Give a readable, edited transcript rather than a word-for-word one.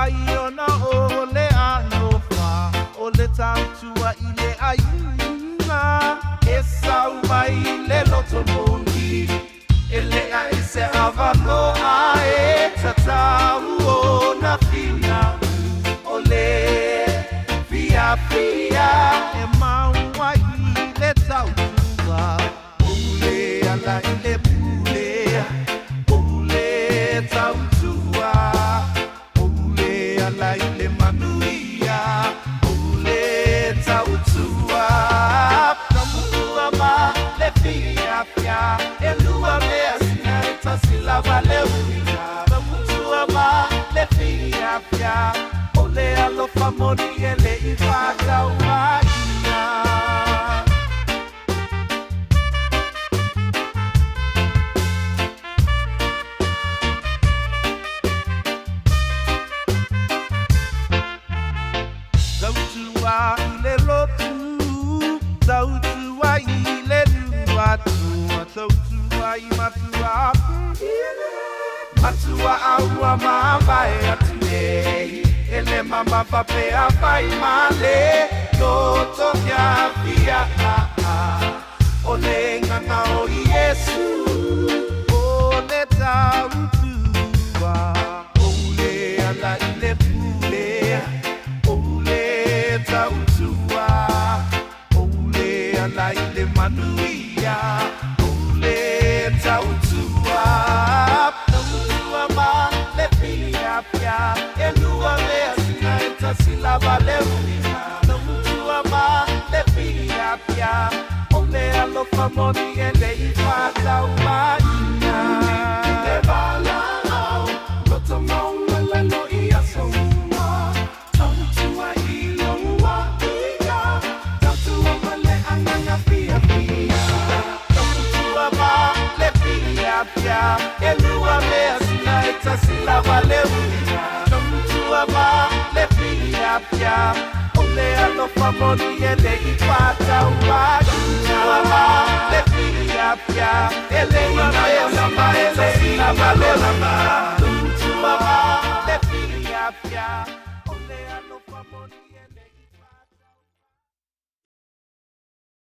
iona ole anofa ole Tautua ile ayuna esa umaile lotomongi ele aise avalo ae tatau na fina ole Fiafia e maua ile Tautua ole ala ile pule ole Tautua ole ala ile manuia ole Tautua Tautua ma le Fiafia e lua me asina tasila valeuia Tautua ma le Fiafia ole alofa moni ele ifaka umaina Tautua ile lotu Tautua ile luatua Tautua imatua Matua aua mamae atunei ele mama pape apai male Tautua Fiafia ole nganga o Yesu ole Tautua ole ala ile pule ole Tautua ole ala ile manuia ole Tautua Tautua ma le Fiafia elua me asina tasila valeuia Tautua ma le Fiafia ole alofa moni ele ifaka umaina le bala roto maunga lalo ia songa Tautua ilongwa ika Tautua male anganga Fiafia Tautua ma le Fiafia elua me asina tasila valeuia Tautua ma le Fiafia ole alofa moni ele ifaka umaina le Fiafia ele inayama ele inavalelama Tautua le Fiafia